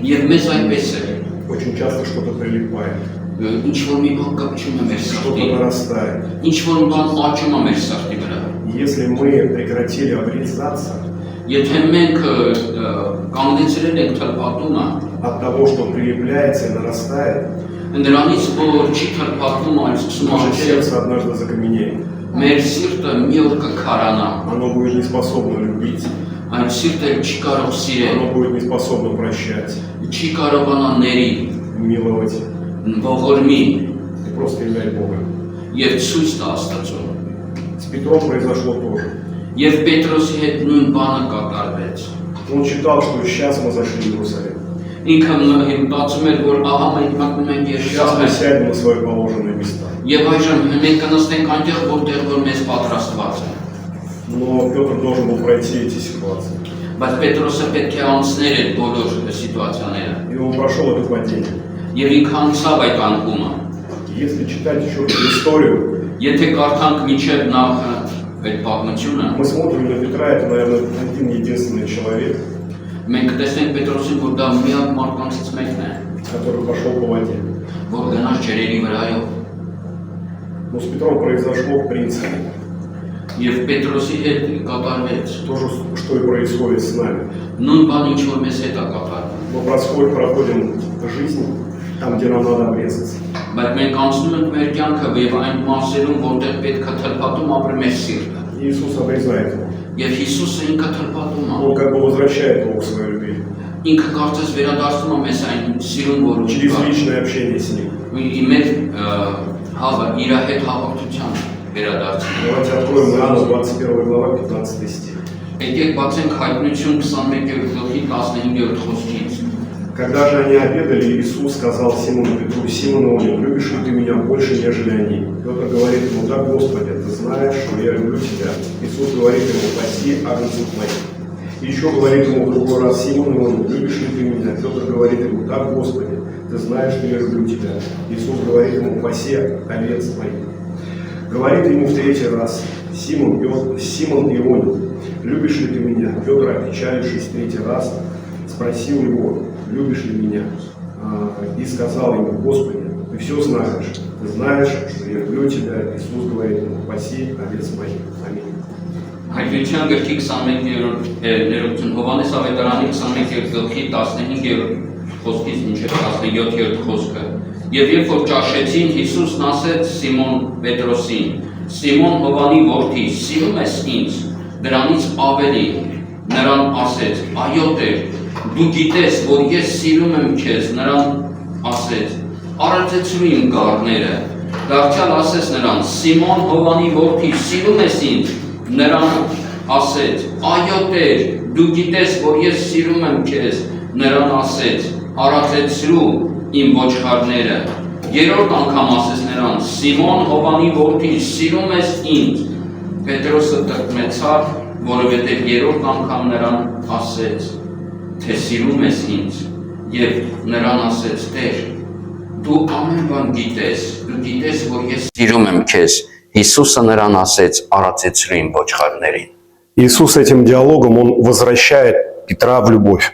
Եվ մեզ այնպես է,
очень часто что-то прилипает,
ինչ որ մի բան կապչում է մեր
что-то
սրտին,
нарастает.
ինչ որ բան աճում է մեր սրտի վրա։
Если мы прекратили обрезаться
Եթե մենք կանգնեցրել ենք թրփատումը,
от того, что прилепляется и нарастает,
նրանից որ չի թրփատվում, այլ սկսում
наше
աճել,
сердце однажды закаменеет.
մեր սիրտը մի օր կքարանա,
Оно будет не способно любить,
այդ սիրտը չի կարող սիրել,
оно будет не способно прощать,
չի կարողանա ների,
миловать
ողորմի
и просто являть Бога.
եւ ցույց տա Աստծուն։
С Петром произошло то же.
Եվ Պետրոսի հետ նույն բանը կատարվեց։
Он считал, что сейчас мы зашли в Иерусалим.
Ինքը մտածում էր, որ ահա մենք մտնում ենք
Сейчас мы
Երուսաղեմ,
сядем на свои положенные места.
եւ այժմ մենք կնստենք այնտեղ, որտեղ որ մեզ պատրաստված է։
Но Петр должен был пройти эти ситуации.
Բայց Պետրոսը պետք է անցներ այդ բոլոր սիտուացիաները։
И он прошел это падение.
Եվ ինքը անցավ այդ անկումը։
Если читать еще историю,
Եթե կարդանք միջև նախ այդ պատմությունը,
мы смотрим на Петра, это, наверное, один единственный человек,
մենք տեսնենք Պետրոսին, որ դա միակ մարդկանցից մեկն է,
который пошел по воде.
որ գնաց ջրերի վրայով։
Но с Петром произошло в принципе
Եվ Պետրոսի հետ կատարվեց
то же, что и происходит с нами.
նույն բանը, ինչ որ մեզ հետ է կատարվում։
Мы проходим жизнь там, где нам надо обрезаться.
Բայց մենք անցնում ենք մեր կյանքը եւ այն մասերում, որտեղ պետք է թրփատում ապրի մեր սիրտը։
И Иисус обрезает его.
Եվ Հիսուսը ինքը թրփատում է։
Он как бы возвращает его к своей любви.
Ինքը կարծես վերադարձնում է մեզ այն սիրուն, որ ունի։
Через личное общение с ним.
Մեր իր հետ հաղորդության վերադարձնում։
Давайте откроем Иоанна 21 глава, 15 стих.
Եկեք բացենք Հայտնություն 21-րդ խոսքից։
Когда же они обедали, Иисус сказал Симону Петру: «Симоне, любишь ли ты меня больше, нежели они?» Петр говорит ему: «Да, Господи, ты знаешь, что я люблю тебя». Иисус говорит ему: «Паси агнцев моих». И еще говорит ему в другой раз: «Симон, любишь ли ты меня?» Петр говорит ему: «Да, Господи, ты знаешь, что я люблю тебя». Иисус говорит ему: «Паси овец моих». Говорит ему в третий раз: «Симон Ионин, любишь ли ты меня?» Петр, опечалившись в третий раз, спросил его: «Любишь ли меня?» И сказал ему: «Господи, ты все знаешь, ты знаешь, что я люблю тебя». Иисус говорит ему: «Паси овец моих». Аминь.
Հայտնության գրքի 21-րդ ներողություն Հովհաննես ավետարանի 21-րդ գլխի 15-րդ խոսքից մինչև 17-րդ խոսքը։ Եվ երբ որ ճաշեցին, Հիսուսն ասեց Սիմոն Պետրոսին. «Սիմոն Հովանի որդի, սիրում ես ինձ?» Դրանից ավելի նրան ասեց. «Այո Տեր, դու գիտես, որ ես սիրում եմ քեզ»։ Նրան ասեց. «Արածեցրու իմ գառները»։ Դարձյալ ասեց նրան. «Սիմոն Հովանի որդի, սիրում ես ինձ»։ Նրան ասեց. «Այո Տեր, դու գիտես, որ ես սիրում եմ քեզ»։ Նրան ասեց. «Արածեցրու իմ ոչխարները»։ Երրորդ անգամ ասեց նրան. «Սիմոն Հովանի որդի, սիրում ես ինձ»։ Պետրոսը տրտմեցավ, որովհետև երրորդ անգամ նրան ասեց, թե սիրում ես ինձ, եւ նրան ասեց. «Տեր, դու ամեն բան գիտես, դու գիտես, որ ես սիրում եմ քեզ»։ Հիսուսը նրան ասեց. «Արածեցրու իմ ոչխարներին»։
Иисус этим диалогом, Он возвращает Петра в любовь.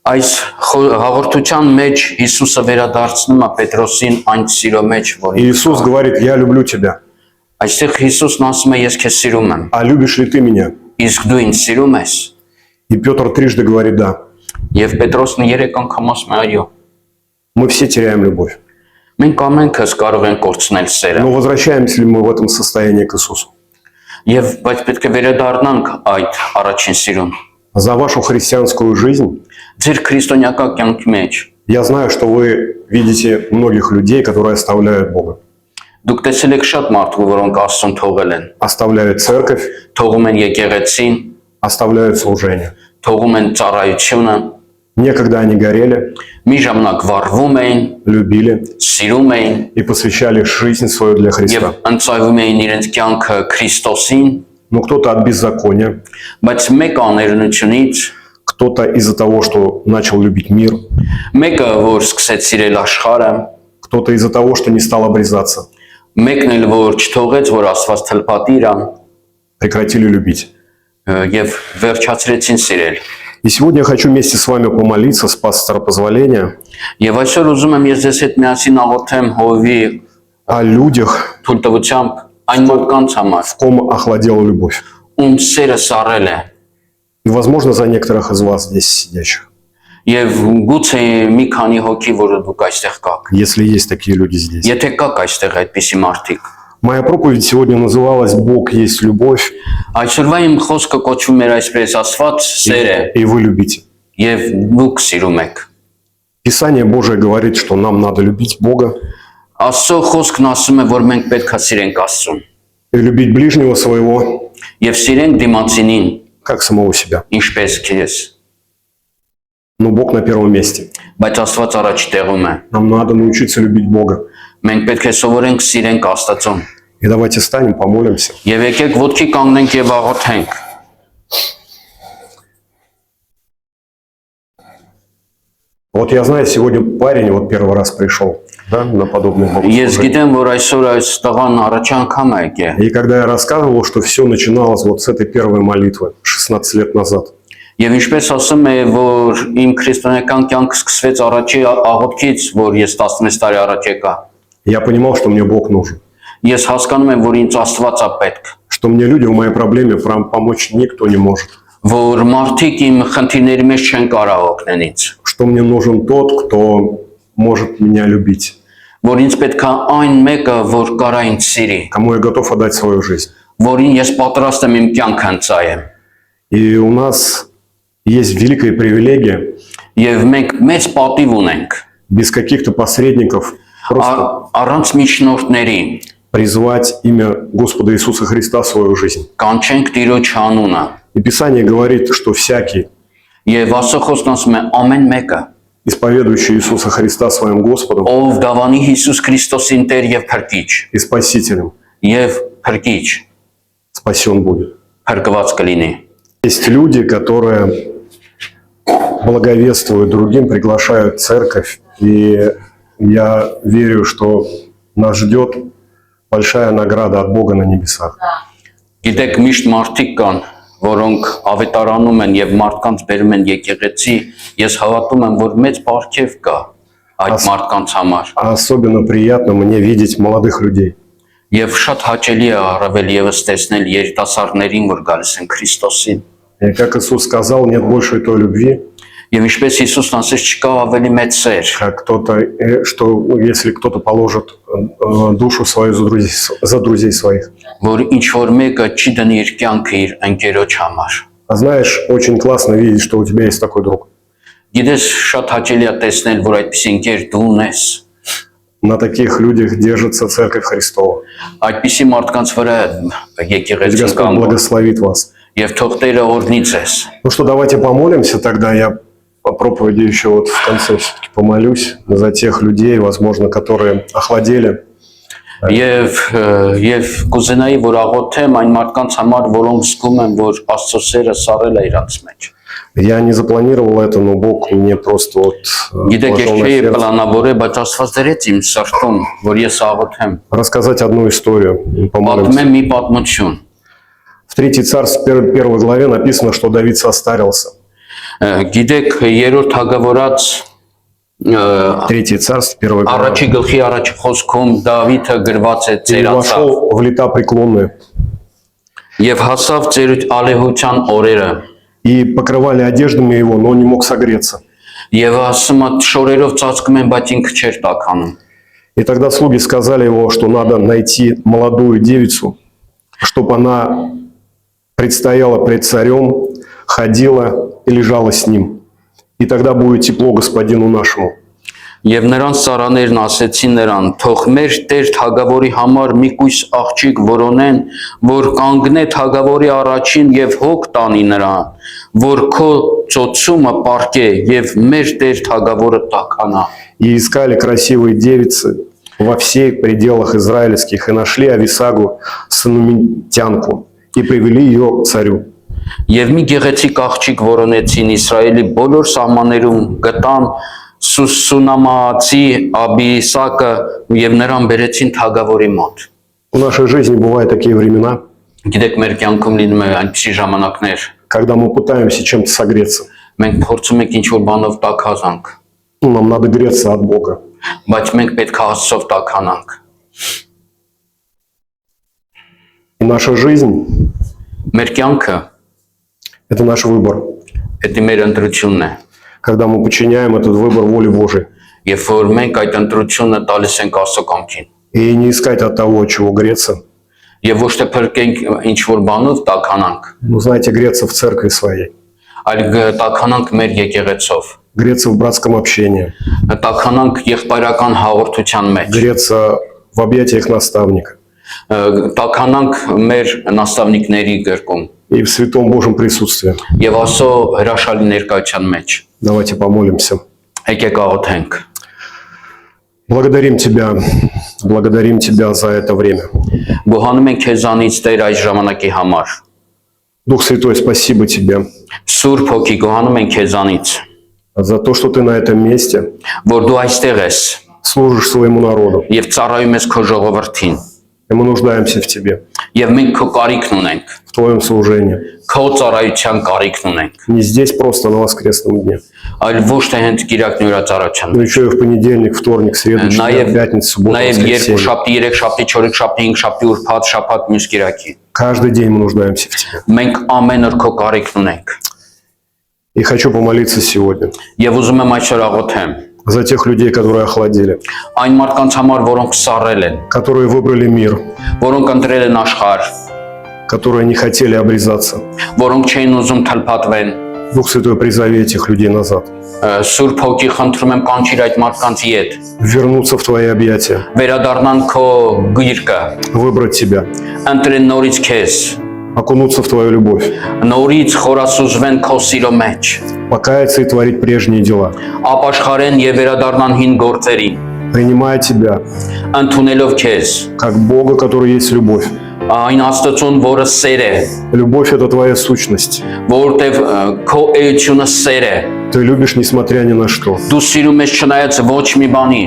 Այս հաղորդության մեջ Հիսուսը վերադարձնում է Պետրոսին այն սիրո մեջ, որ
Иисус говорит: «Я люблю тебя».
այստեղ Հիսուսն ասում է ես քեզ սիրում եմ,
А любишь ли ты меня?
իսկ դու ինձ սիրում ես։
И Петр трижды говорит: «Да».
Եվ Պետրոսն 3 անգամ ասում է այո։
Мы все теряем любовь.
Մենք ամենքս կարող ենք կորցնել սերը։
Но возвращаемся ли мы в этом состоянии к Иисусу?
Եվ բայց պետք է վերադառնանք այդ առաջին սիրուն։
За вашу христианскую жизнь
Ձեր քրիստոնեական կյանքի մեջ
я знаю, что вы видите многих людей, которые оставляют Бога.
դուք տեսել եք շատ մարդու, որոնք Աստծուն թողել են,
Оставляют церковь,
թողում են եկեղեցին,
оставляют служение.
թողում են ծառայությունը,
Некогда они горели,
մի ժամանակ վառվում էին,
любили
սիրում էին
и посвящали жизнь свою для
եւ
Христа.
ընծայվում էին իրենց կյանքը Քրիստոսին,
Но кто-то от беззакония,
բայց մեկը աներնությունից,
кто-то из-за того, что начал любить мир,
մեկը որ սկսեց սիրել աշխարհը,
кто-то из-за того, что не стал обрезаться,
մեկն էլ որ չթողեց որ Աստված թլպատի իրան
прекратили любить.
եւ վերջացրեցին սիրել։
И сегодня я хочу вместе с вами помолиться, с пастора позволения,
Եվ այսօր ուզում եմ ես ձեզ հետ միասին աղոթեմ Հովի
о людях,
թույլտվությամբ այն մարդկանց համար,
в ком охладела любовь.
ում սերը սառել է
И, возможно, за некоторых из вас здесь сидящих,
եւ գուցե մի քանի հոգի որ դուք այստեղ կաք։
если есть такие люди здесь.
Եթե կաք այստեղ այդպիսի մարդիկ,
Моя проповедь сегодня называлась «Бог есть любовь,
այսօրվա իմ խոսքը կոչվում էր այսպես Աստված սեր է
и вы любите».
եւ դուք սիրում եք։
Писание Божие говорит, что нам надо любить Бога
Աստծո խոսքն ասում է որ մենք պետք է սիրենք Աստծուն
и любить ближнего своего,
եւ սիրենք դիմացինին
как самого себя.
ինչպես քեզ,
Но Бог на первом месте.
բայց Աստված առաջ տեղում է։
Нам надо научиться любить Бога.
Մենք պետք է սովորենք սիրենք Աստծուն։
И давайте встанем, помолимся.
Եվ եկեք ոտքի կանգնենք եւ աղոթենք։
Вот я знаю, сегодня парень вот первый раз пришел, да, на подобный
Ես
богослужение.
գիտեմ, որ այսօր այս տղան առաջ անգամ է եկել։
И когда я рассказывал, что все начиналось вот с этой первой молитвы 16 лет назад,
Եվ ինչպես ասում է, որ իմ քրիստոնեական կյանքը սկսվեց առաջի աղոթքից, որ ես 16 տարի առաջ եկա։
я понимал, что мне Бог нужен,
Ես հասկանում եմ, որ ինձ Աստված է պետք,
что мне люди в моей проблеме помочь никто не может,
որ մարդիկ իմ խնդիրների մեջ չեն կարող օգնել ինձ,
что мне нужен тот, кто может меня любить,
որ ինձ պետք է այն մեկը, որ կարա ինձ սիրի,
кому я готов отдать свою жизнь.
որին ես պատրաստ եմ իմ կյանքը ընծայեմ։
И у нас есть великая привилегия
Եվ մենք մեծ պատիվ ունենք
без каких-то посредников просто
առանց միջնորդների
призвать имя Господа Иисуса Христа в свою жизнь.
կանչենք Տիրոջ անունը։
И Писание говорит, что всякий,
Եվ Աստծո խոսքն ասում է ամեն մեկը,
исповедующий Иисуса Христа своим Господом
ով դավանի Հիսուս Քրիստոսին Տեր եւ Փրկիչ,
и Спасителем,
եւ Փրկիչ,
спасен будет.
փրկված կլինի։
Есть люди, которые благовествуют другим, приглашают церковь, и я верю, что нас ждет большая награда от Бога на небесах.
Գիտեք, միշտ մարդիկ կան, որոնք ավետարանում են եւ մարդկանց բերում են եկեղեցի, ես հավատում եմ, որ մեծ բարգեւ կա այդ մարդկանց համար։
А особенно приятно мне видеть молодых людей,
Եվ շատ հաճելի է առավել եւս տեսնել երիտասարդներին, որ գալիս են Քրիստոսին։
и как Иисус сказал, нет большей той любви,
Եվ ինչպես Հիսուսն ասեց, չկա ավելի մեծ սեր,
как кто-то, что если кто-то положит душу свою за друзей своих.
որ ինչ որ մեկը չի դնի իր կյանքը իր ընկերոջ համար։
А знаешь, очень классно видеть, что у тебя есть такой друг.
Գիտես, շատ հաճելի է տեսնել, որ այդպիսի ընկեր դու ունես։
На таких людях держится Церковь Христова.
Այդպիսի մարդկանց вրա
Пусть
եկեղեցին
Господь
կամ
благословит вас.
եւ թող Տերը օրհնի ձեզ։
Ну что, давайте помолимся тогда. Я по проповеди еще вот в конце все-таки помолюсь за тех людей, возможно, которые охладели.
Եվ կուզենայի որ աղոթեմ այն մարդկանց համար, որոնք զգում են, որ Աստծո սերը սառել է իրանց մեջ։
Я не запланировал это, но Бог мне просто вот
Գիտեք, ես
положил на
չէի
сердце
պլանավորել, բայց Աստված դրեց իմ սրտում, որ ես աղոթեմ։
рассказать одну историю. И
Պատմեմ
помолимся.
մի պատմություն։
В 3 Царств, 1 главе написано, что Давид состарился.
Գիտեք, երրորդ հագավորած
3 Царств, 1 глава.
առաջի գլխի առաջ խոսքում Դավիթը գրված է
И
ծերացավ
вошел в лета преклонные.
եւ հասավ ծեր ալեհության օրերը
И покрывали одеждами его, но он не мог согреться.
եւ ասում է շորերով ծածկում են, բայց ինքը չէր տականում։
И тогда слуги сказали его, что надо найти молодую девицу, чтобы она предстояла пред царем, ходила и лежала с ним. И тогда будет тепло господину нашему.
Եվ նրանց ծառաներն ասեցին նրան. թող մեր Տեր թագավորի համար մի կույս աղջիկ որոնեն, որ կանգնե թագավորի առաջին եւ հոգ տանի նրան, որ քո ծոցումը պարկե եւ մեր Տեր թագավորը տականա։
И искали красивые девицы во всех пределах израильских, и нашли Ависагу, сунамитянку, и привели ее к царю.
Եվ մի գեղեցիկ աղջիկ որոնեցին Իսրայելի բոլոր սահմաններում գտան Սունամացի Աբիսակը եւ նրան բերեցին թագավորի մոտ։
В нашей жизни бывают такие времена,
Գիտեք, մեր կյանքում լինում է այնպիսի ժամանակներ,
когда мы пытаемся чем-то согреться.
մենք փորձում ենք ինչ-որ բանով տաքազանք,
Нам надо греться от Бога.
բայց մենք պետք է Աստծով տաքանանք։
И наша жизнь
Մեր կյանքը
– это наш выбор.
դա մեր ընտրությունն է,
Когда мы подчиняем этот выбор воле Божией.
եւ որ մենք այդ ընտրությունը տալիս ենք Աստծո կամքին,
И не искать от того, от чего греться.
եւ ոչ թե փրկենք ինչ-որ բանով տաքանանք,
Ну, знаете, греться в церкви своей.
այլ տաքանանք մեր եկեղեցով,
Греться в братском общении.
տաքանանք եղբայրական հաղորդության մեջ,
Греться в объятиях наставника.
տաքանանք մեր նաստավնիկների գրկում
И в святом Божьем присутствии.
եւ Աստծո հրաշալի ներկայության մեջ։
Давайте помолимся.
Եկեք աղոթենք։
Благодарим Тебя за это время.
Գոհանում ենք քեզանից Տեր այս ժամանակի համար։
Дух Святой, спасибо Тебе
Սուրբ Հոգի, գոհանում ենք քեզանից,
за то, что Ты на этом месте
որ դու այստեղ ես
служишь своему народу.
եւ ծառայում ես քո ժողովրդին,
И мы нуждаемся в Тебе,
եւ մենք քո կարիքն ունենք,
в Твоем служении.
քո ծառայության կարիքն ունենք,
Не здесь просто на воскресном дне,
այլ ոչ թե հենց Կիրակն ուրացարության,
но еще и в понедельник, вторник, среду, четверг, пятницу, субботу,
նաեւ
воскресенье.
երկու շաբթի, 3 շաբթի, 4 շաբթի, 5 շաբթի, ուրբաթ, շաբաթ, մյուս Կիրակի։
Каждый день мы нуждаемся в Тебе.
Մենք ամեն օր քո կարիքն ունենք։
И хочу помолиться сегодня
Եվ ուզում եմ այսօր աղոթեմ
за тех людей, которые охладели,
այն մարդկանց համար, որոնք սառել են,
которые выбрали мир,
որոնք ընտրել են աշխարհ,
которые не хотели обрезаться.
որոնք չէին ուզում թլփատվեն։
Дух Святой, призови этих людей назад,
Սուրբ Հոգի, խնդրում եմ կանչիր այդ մարդկանց իդ,
вернуться в Твои объятия,
վերադառնան քո գիրկը,
выбрать Тебя,
ընտրեն նորից քեզ,
окунуться в Твою любовь,
նորից խորասուզվեն քո սիրո մեջ,
покаяться и творить прежние дела,
ապաշխարեն եւ վերադառնան հին գործերին,
принимая Тебя,
ընդունելով քեզ,
как Бога, который есть любовь.
այն Աստծուն, որը սեր է,
Любовь – это Твоя сущность.
որտեվ քո էությունը сեր է,
Ты любишь, несмотря ни на что.
դու սիրում ես չնայած ոչ մի բանի,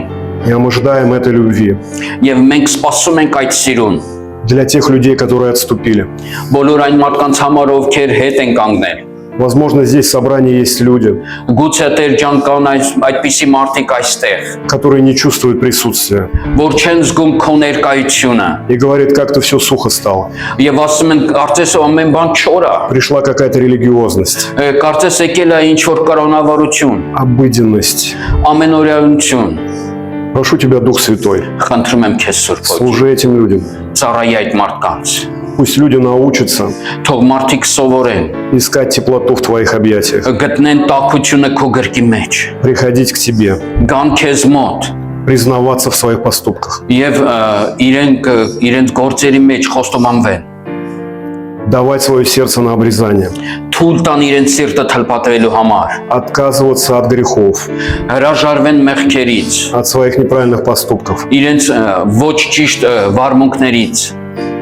И мы ожидаем этой любви
եւ մենք սպասում ենք այդ սիրուն,
для тех людей, которые отступили.
բոլոր այն մարդկանց համար, ովքեր հետ են կանգնել։
Возможно, здесь в собрании есть люди,
Գուցե Տեր ջան կան այդպիսի մարդիկ այստեղ,
которые не чувствуют присутствия.
որ չեն զգում քո ներկայությունը
И говорит, как-то все сухо стало.
եւ ասում են կարծես ամեն բան չոր է,
Пришла какая-то религиозность,
կարծես եկել է ինչ որ կրոնավորություն,
обыденность.
ամենօրյաություն։
Прошу Тебя, Дух Святой,
Խնդրում եմ քեզ Սուրբ Հոգի,
служи этим людям.
ծառայի այդ մարդկանց,
Пусть люди научатся
թող մարդիկ սովորեն,
искать теплоту в Твоих объятиях,
գտնեն տաքությունը քո գրկի մեջ,
приходить к Тебе,
գան քեզ մոտ
признаваться в своих поступках,
եւ իրենց գործերի մեջ խոստովանվեն,
давать свое сердце на обрезание,
թույլ տան իրենց սիրտը թլփատվելու համար,
отказываться от грехов,
հրաժարվեն մեղքերից,
от своих неправильных поступков,
իրենց ոչ ճիշտ վարմունքներից,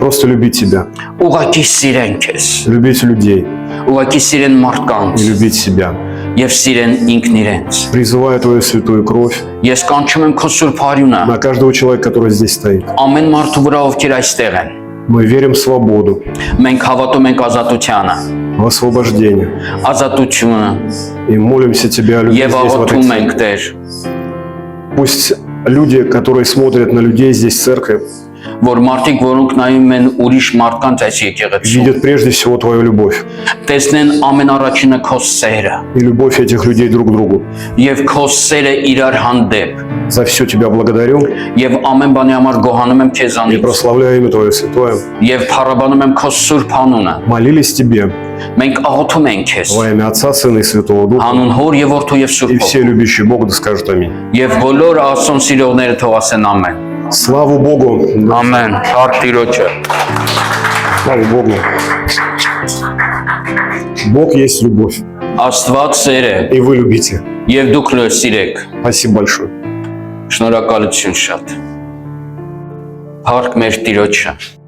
просто любить Тебя,
ուղղակի սիրեն քեզ,
любить людей
ուղղակի սիրեն մարդկանց
и любить себя.
եւ сирեն ինքն իրենց։
Призываю Твою святую кровь
Ես կանչում եմ քո Սուրբ Արյունը
на каждого человека, который здесь стоит.
ամեն մարդու վրա, ովքեր այստեղ են։
Мы верим в свободу,
Մենք հավատում ենք ազատությանը,
в освобождение
ազատությունը
и молимся Тебя о любви
եւ
здесь, в этой
աղոթում
церкви.
ենք Տեր,
Пусть люди, которые смотрят на людей здесь в церкви,
որ մարդիկ, որոնք նայում են ուրիշ մարդկանց այս եկեղեցու,
видят прежде всего Твою любовь
տեսնեն ամեն առաջինը քո սերը
и любовь этих людей друг к другу.
եւ քո սերը իրար հանդեպ
За все Тебя благодарю
եւ ամեն бանի համար գոհանում եմ
и
քեզանից
прославляю имя Твое святое.
եւ փառաբանում եմ քո Սուրբ անունը
Молились Тебе
Մենք աղոթում ենք քեզ
Во имя Отца, Сына и Святого Духа.
հանուն Հոր եւ Որդու եւ
И
Սուրբ
все любящие Бога да скажут аминь.
եւ բոլոր Աստծո սիրողները թող ասեն ամեն։
Слава Богу!
Ամեն։ Շարք Տիրոջը։
Слава Богу! Бог есть любовь.
Աստված սեր է
И вы любите.
եւ դուք սիրեք։
Спасибо большое.
Շնորհակալություն շատ։ Փառք մեր Տիրոջը։